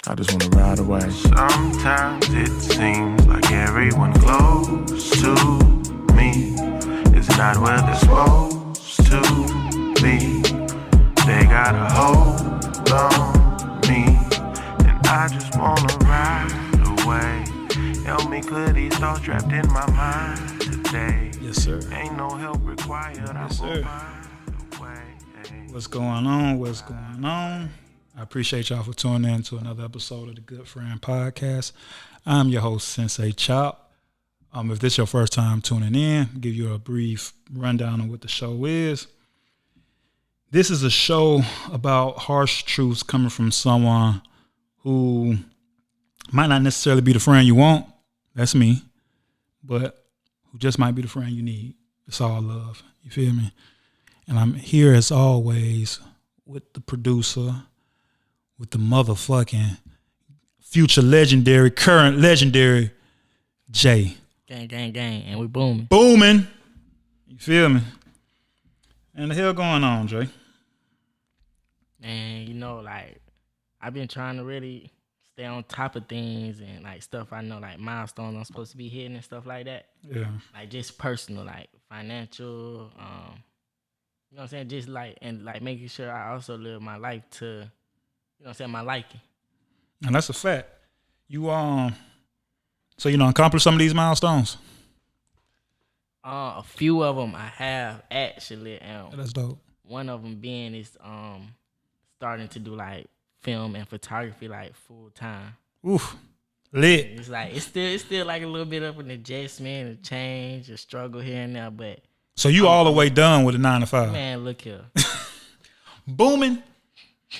I just wanna ride away. Sometimes it seems like everyone close to me is not where they're supposed to be. They got a hold on me, and I just wanna ride away. Help me clear these thoughts trapped in my mind today. Yes, sir. Ain't no help required. Yes, sir. What's going on? I appreciate y'all for tuning in to another episode of the Good Friend Podcast. I'm your host, Sensei Chop. If this is your first time tuning in, I'll give you a brief rundown of what the show is. This is a show about harsh truths coming from someone who might not necessarily be the friend you want. That's me. But who just might be the friend you need. It's all love. You feel me? And I'm here as always with the producer, with the motherfucking future legendary, current legendary Jay. Gang, and we booming. Booming. You feel me? And the hell going on, Jay? And you know, like, I've been trying to really stay on top of things and like stuff I know, like milestones I'm supposed to be hitting and stuff like that. Yeah. Like just personal, like financial, you know what I'm saying? Just like, and like making sure I also live my life to, you know what I'm saying, my liking. And that's a fact. You so you know accomplished some of these milestones? A few of them I have actually, and That's dope. one of them being is starting to do like film and photography like full time. Oof. Lit. It's like it's still like a little bit of an adjustment, a change, a struggle here and there, but So you all the way done with the 9 to 5? man, look here. Booming.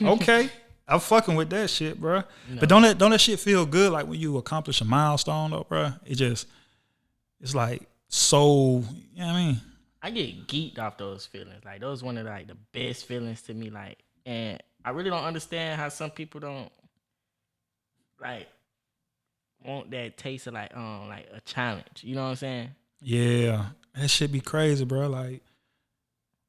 Okay. I'm fucking with that shit, bro. No. But don't that shit feel good? Like when you accomplish a milestone, though, bro. It's like so. You know what I mean? I get geeked off those feelings. Like those one of like the best feelings to me. Like, and I really don't understand how some people don't like want that taste of like a challenge. You know what I'm saying? Yeah, that shit be crazy, bro. Like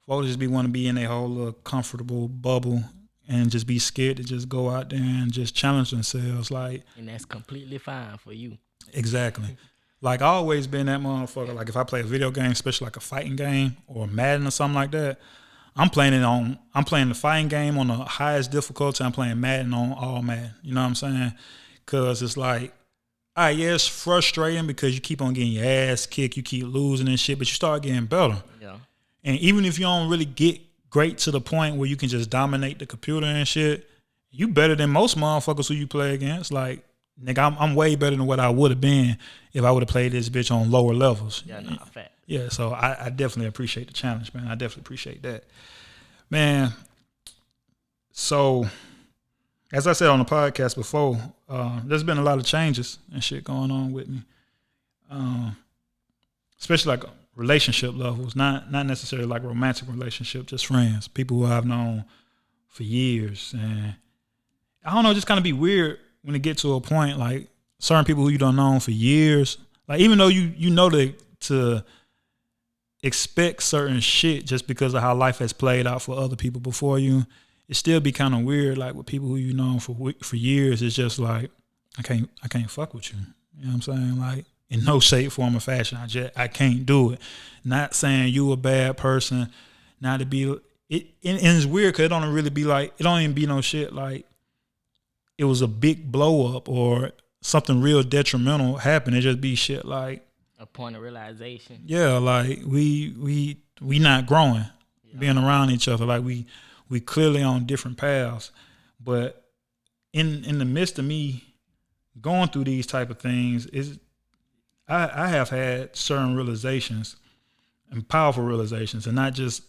folks just be want to be in their whole little comfortable bubble and just be scared to just go out there and just challenge themselves. Like, and that's completely fine for you. Exactly. Like I always been that motherfucker. Like if I play a video game, especially like a fighting game or Madden or something like that, I'm playing the fighting game on the highest difficulty. I'm playing Madden on all Madden. You know what I'm saying? Because it's like, all right, yeah, it's frustrating because you keep on getting your ass kicked, you keep losing and shit, but you start getting better. Yeah. And even if you don't really get great to the point where you can just dominate the computer and shit, you better than most motherfuckers who you play against. Like, nigga, I'm way better than what I would have been if I would have played this bitch on lower levels. Yeah, nah, fact. Yeah, so I definitely appreciate the challenge, man. I definitely appreciate that. Man, so as I said on the podcast before, there's been a lot of changes and shit going on with me. Especially like relationship levels, not necessarily like romantic relationship, just friends, people who I've known for years. And I don't know, just kind of be weird when it get to a point like certain people who you don't know for years, like even though you know to expect certain shit just because of how life has played out for other people before you, it still be kind of weird. Like with people who you know for years, it's just like I can't fuck with you. You know what I'm saying? Like in no shape, form, or fashion, I can't do it. Not saying you a bad person, not to be it. And it's weird because it don't really be like it don't even be no shit like it was a big blow up or something real detrimental happened. It just be shit like A point of realization. yeah, like we not growing, being around each other. Like we clearly on different paths. But in the midst of me going through these type of things, I have had certain realizations and powerful realizations, and not just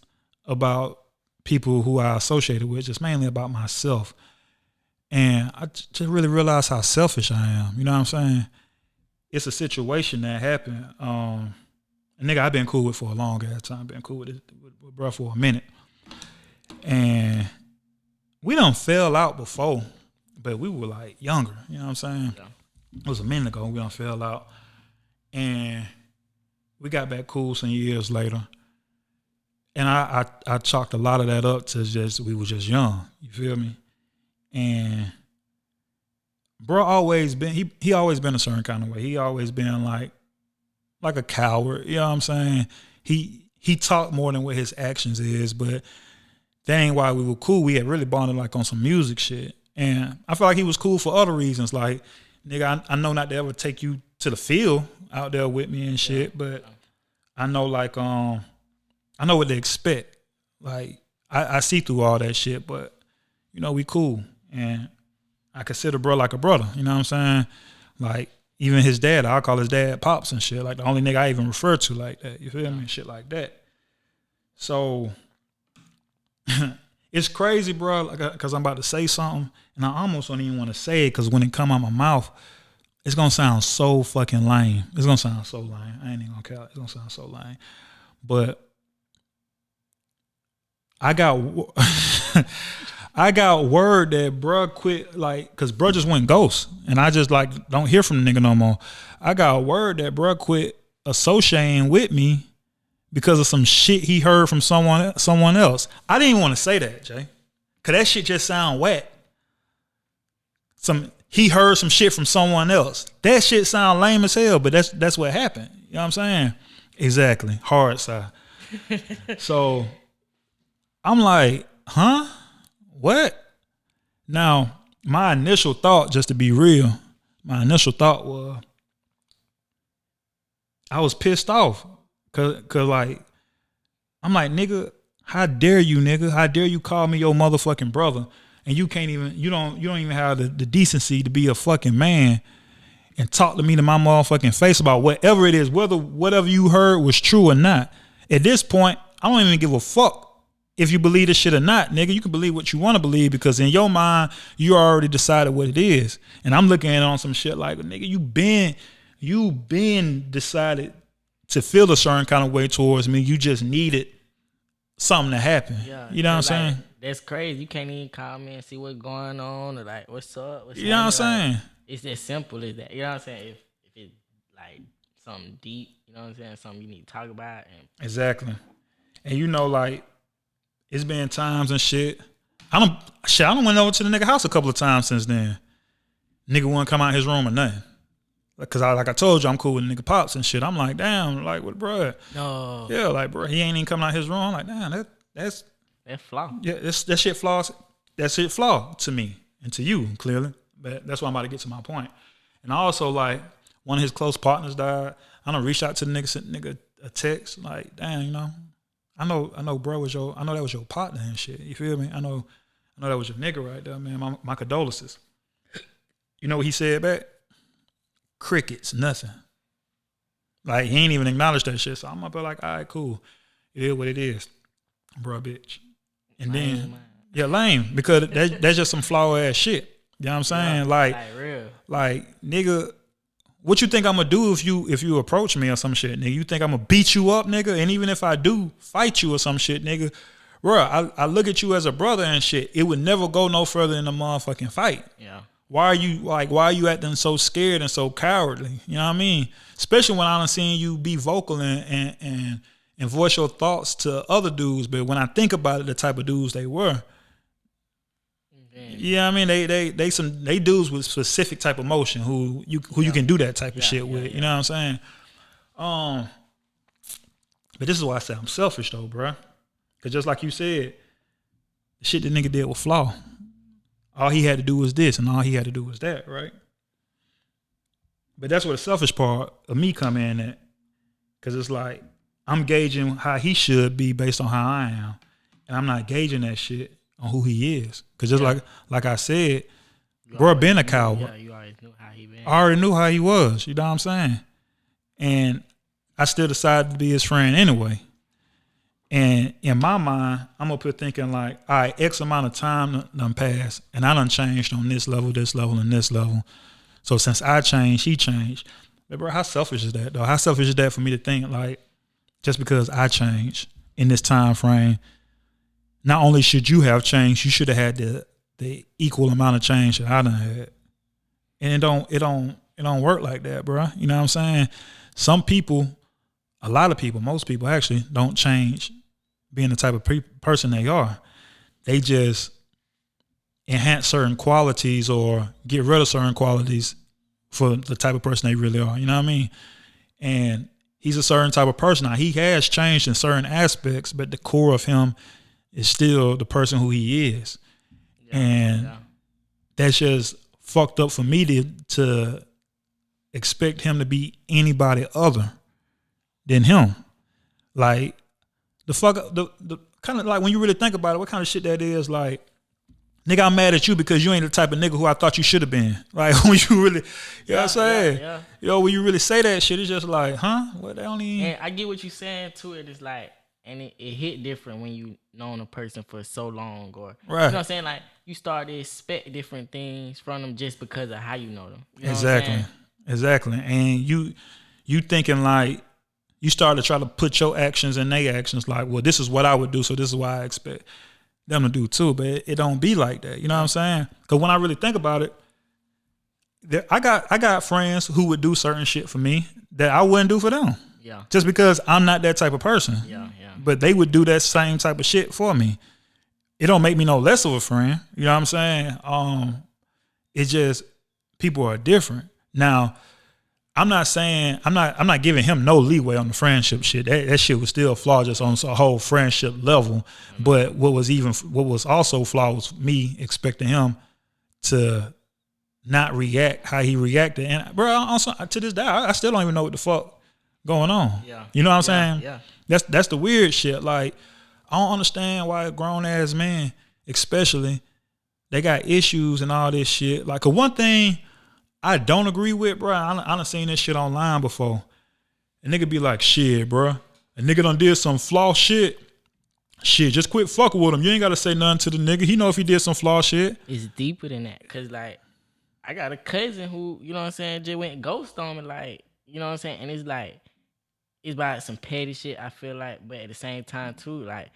about people who I associated with, just mainly about myself. And I just really realized how selfish I am. You know what I'm saying? It's a situation that happened. A nigga I've been cool with for a long ass time. Been cool with bro for a minute. And we done fell out before, but we were like younger. You know what I'm saying? Yeah. It was a minute ago we done fell out. And we got back cool some years later. And I chalked a lot of that up to just we were just young. You feel me? And bro always been he always been a certain kind of way. He always been like a coward. You know what I'm saying? He talked more than what his actions is, but that ain't why we were cool. We had really bonded like on some music shit. And I feel like he was cool for other reasons. Like, nigga, I know not to ever take you to the field out there with me and shit, but I know like I know what to expect. Like I see through all that shit, but you know, we cool. And I consider bro like a brother, you know what I'm saying? Like even his dad, I call his dad Pops and shit. Like the only nigga I even refer to like that. You feel me? Shit like that. So it's crazy, bro, like, cause I'm about to say something and I almost don't even want to say it, cause when it come out my mouth, it's gonna sound so fucking lame. It's gonna sound so lame. I ain't even gonna care. It's gonna sound so lame. But I got I got word that bruh quit, like, cause bruh just went ghost, and I just like don't hear from the nigga no more. I got word that bruh quit associating with me because of some shit he heard from someone else. I didn't even want to say that, Jay, cause that shit just sound whack. He heard some shit from someone else. That shit sound lame as hell, but that's what happened. You know what I'm saying? Exactly. Hard side. So I'm like, huh? What? Now, my initial thought, just to be real, my initial thought was I was pissed off. Cause like, I'm like, nigga, how dare you, nigga? How dare you call me your motherfucking brother? And you can't even, you don't even have the decency to be a fucking man and talk to me to my motherfucking face about whatever it is, whether whatever you heard was true or not. At this point, I don't even give a fuck if you believe this shit or not, nigga. You can believe what you want to believe, because in your mind, you already decided what it is. And I'm looking at it on some shit like, nigga, you been decided to feel a certain kind of way towards me. You just needed something to happen. Yeah, you know what I'm saying? That's crazy. You can't even call me and see what's going on or like what's up. You know what I'm saying? It's as simple as that. You know what I'm saying? If it's like something deep, you know what I'm saying? Something you need to talk about. Exactly. And you know, like, it's been times and shit. I done went over to the nigga house a couple of times since then. Nigga wouldn't come out his room or nothing. Cause like I told you, I'm cool with nigga Pops and shit. I'm like, damn, like what, bro? No. Yeah, like bro, he ain't even coming out his room. I'm like, damn, that's flaw. Yeah, that shit flaws. That shit flaw to me and to you clearly. But that's why I'm about to get to my point. And also, like, one of his close partners died. I done reached out to the nigga, sent nigga a text like, damn, you know, I know, bro, I know that was your partner and shit. You feel me? I know that was your nigga right there, man. My condolences. You know what he said back? Crickets, nothing. Like, he ain't even acknowledged that shit. So I'm up there like, all right, cool. It is what it is, bro, bitch. And then, yeah, lame, because that's just some flaw ass shit. You know what I'm saying? Yeah, like real. Like, nigga, what you think I'm gonna do if you approach me or some shit, nigga? You think I'm gonna beat you up, nigga? And even if I do fight you or some shit, nigga, bro, I look at you as a brother and shit. It would never go no further than a motherfucking fight. Yeah. Why are you acting so scared and so cowardly? You know what I mean? Especially when I done seen you be vocal and voice your thoughts to other dudes. But when I think about it, the type of dudes they were, yeah, I mean they dudes with specific type of motion who you can do that type of shit with. You know what I'm saying? But this is why I say I'm selfish though, bro. Because just like you said, the shit the nigga did was flaw. All he had to do was this, and all he had to do was that, right? But that's where the selfish part of me come in at, because it's like I'm gauging how he should be based on how I am, and I'm not gauging that shit on who he is. Because just like I said, bro, been a coward. Yeah, you always knew how he been. I already knew how he was. You know what I'm saying? And I still decided to be his friend anyway. And in my mind, I'm up here thinking like, all right, X amount of time done passed, and I done changed on this level, and this level. So since I changed, he changed. But bro, how selfish is that though? How selfish is that for me to think like, just because I changed in this time frame, not only should you have changed, you should have had the equal amount of change that I done had. And it don't work like that, bro. You know what I'm saying? Some people, a lot of people, most people actually don't change being the type of person they are. They just enhance certain qualities or get rid of certain qualities for the type of person they really are. You know what I mean? And he's a certain type of person. Now, he has changed in certain aspects, but the core of him is still the person who he is. And that's just fucked up for me to expect him to be anybody other than him. Like, the kind of, like, when you really think about it, what kind of shit that is, like, nigga, I'm mad at you because you ain't the type of nigga who I thought you should have been. Like, when you really, you know what I'm saying? Yeah. You know, when you really say that shit, it's just like, huh? What the only? And I get what you're saying too. It's like, and it hit different when you known a person for so long, or Right. you know what I'm saying? Like, you start to expect different things from them just because of how you know them. You know Exactly. And you thinking like, you start to try to put your actions in their actions, like, well, this is what I would do, so this is why I expect them to do too. But it don't be like that. You know what I'm saying? Because when I really think about it, I got friends who would do certain shit for me that I wouldn't do for them. Yeah. Just because I'm not that type of person. Yeah. But they would do that same type of shit for me. It don't make me no less of a friend. You know what I'm saying? It's just people are different. Now, I'm not saying I'm not giving him no leeway on the friendship shit. That shit was still flawed just on a whole friendship level. But what was also flawed was me expecting him to not react how he reacted. And bro, also to this day, I still don't even know what the fuck going on. Yeah. You know what I'm saying? Yeah. That's the weird shit. Like, I don't understand why a grown ass man, especially, they got issues and all this shit. Like, 'cause one thing I don't agree with, bro, I done seen this shit online before. A nigga be like, shit, bro, a nigga done did some flaw shit. Shit, just quit fucking with him. You ain't got to say nothing to the nigga. He know if he did some flaw shit. It's deeper than that. Cause like, I got a cousin who, you know what I'm saying, just went ghost on me, like, you know what I'm saying? And it's like, it's about some petty shit, I feel like, but at the same time too, like,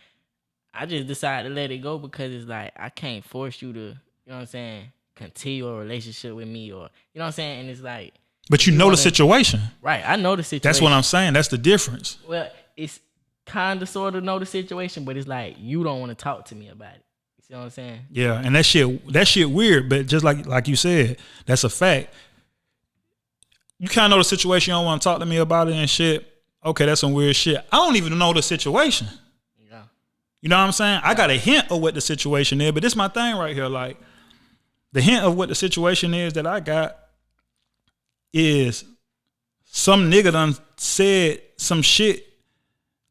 I just decided to let it go because it's like, I can't force you to, you know what I'm saying, continue a relationship with me, or, you know what I'm saying? And it's like, but you know the situation. Right, I know the situation. That's what I'm saying. That's the difference. Well, it's kind of sort of know the situation, but it's like, you don't want to talk to me about it. You see what I'm saying? Yeah, and that shit weird, but just like you said, that's a fact. You kind of know the situation, you don't want to talk to me about it and shit. Okay, that's some weird shit. I don't even know the situation. Yeah. You know what I'm saying? I got a hint of what the situation is, but this is my thing right here. Like, the hint of what the situation is that I got is some nigga done said some shit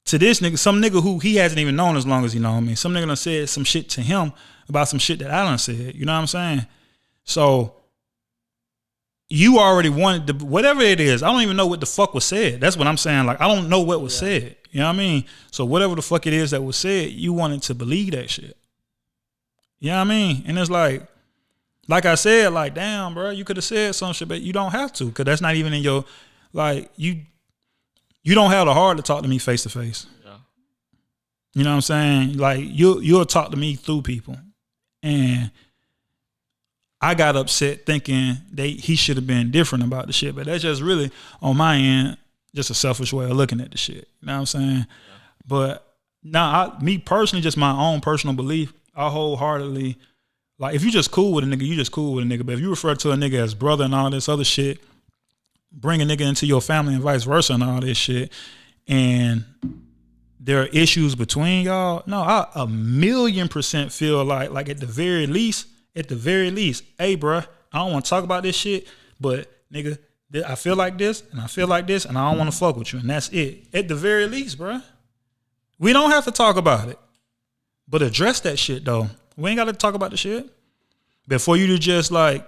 to this nigga, some nigga who he hasn't even known as long as he known me. Some nigga done said some shit to him about some shit that I done said. You know what I'm saying? So you already wanted to, whatever it is, I don't even know what the fuck was said. That's what I'm saying. Like, I don't know what was said. You know what I mean? So whatever the fuck it is that was said, you wanted to believe that shit. You know what I mean? And it's like I said, like, damn, bro, you could have said some shit, but you don't have to, because that's not even in your, like, you don't have the heart to talk to me face to face. You know what I'm saying? Like, you'll talk to me through people. And I got upset thinking he should have been different about the shit, but that's just really, on my end, just a selfish way of looking at the shit. You know what I'm saying? Yeah. But now, me personally, just my own personal belief, I wholeheartedly, like, if you just cool with a nigga, you just cool with a nigga. But if you refer to a nigga as brother and all this other shit, bring a nigga into your family and vice versa and all this shit, and there are issues between y'all, no, I 1,000,000% feel like at the very least, hey, bruh, I don't want to talk about this shit, but nigga, I feel like this, and I feel like this, and I don't want to fuck with you, and that's it. At the very least, bruh. We don't have to talk about it, but address that shit, though. We ain't got to talk about the shit before you to just, like,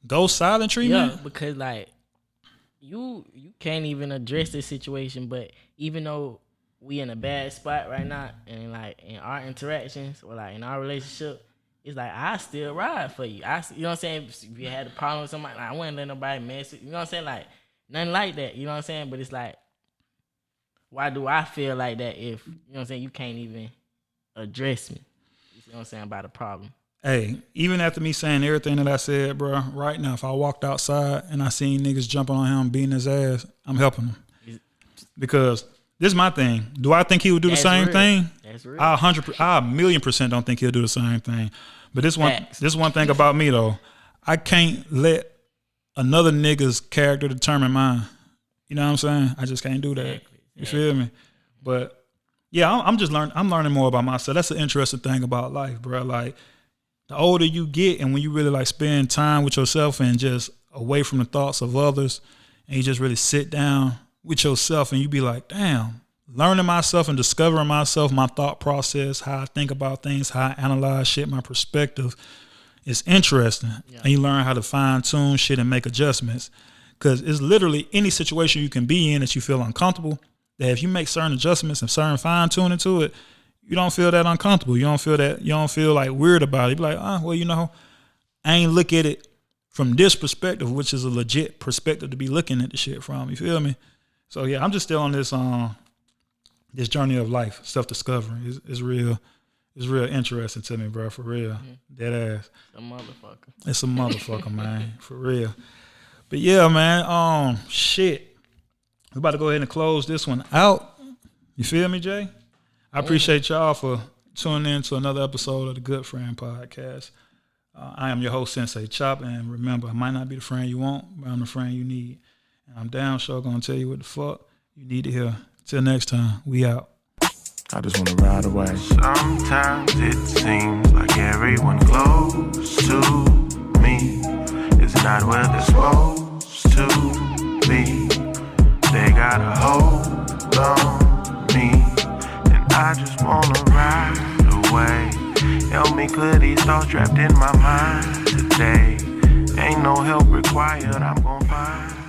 go silent treatment. Yeah, because, like, you can't even address this situation, but even though we in a bad spot right now, and, like, in our interactions, or, like, in our relationship, it's like, I still ride for you. You know what I'm saying? If you had a problem with somebody, like, I wouldn't let nobody mess with you. You know what I'm saying? Like, nothing like that. You know what I'm saying? But it's like, why do I feel like that if, you know what I'm saying, you can't even address me? You see what I'm saying about a problem? Hey, even after me saying everything that I said, bro, right now, if I walked outside and I seen niggas jumping on him, beating his ass, I'm helping him. Because this is my thing. Do I think he would do the same thing? That's real. I 1,000,000% don't think he'll do the same thing. But this Facts. one thing about me though, I can't let another nigga's character determine mine. You know what I'm saying? I just can't do that. Exactly. You feel me? But yeah, I'm just learning. I'm learning more about myself. That's the interesting thing about life, bro. Like the older you get, and when you really like spend time with yourself and just away from the thoughts of others, and you just really sit down with yourself, and you be like, damn, learning myself and discovering myself, my thought process, how I think about things, how I analyze shit, my perspective. It's interesting. Yeah. And you learn how to fine tune shit and make adjustments. Because it's literally any situation you can be in that you feel uncomfortable, that if you make certain adjustments and certain fine tuning to it, you don't feel that uncomfortable. You don't feel like weird about it. You be like, well, you know, I ain't look at it from this perspective, which is a legit perspective to be looking at the shit from. You feel me? So yeah, I'm just still on this this journey of life, self-discovery. It's real interesting to me, bro, for real. Mm-hmm. Dead ass. It's a motherfucker. It's a motherfucker, man, for real. But yeah, man, shit. We're about to go ahead and close this one out. You feel me, Jay? I appreciate y'all for tuning in to another episode of the Good Friend Podcast. I am your host, Sensei Chop, and remember, I might not be the friend you want, but I'm the friend you need. And I'm down sure gonna tell you what the fuck you need to hear. Till next time, we out. I just wanna ride away. Sometimes it seems like everyone close to me is not where they're supposed to be. They got a hold on me, and I just wanna ride away. Help me clear these thoughts trapped in my mind today. Ain't no help required, I'm gon' find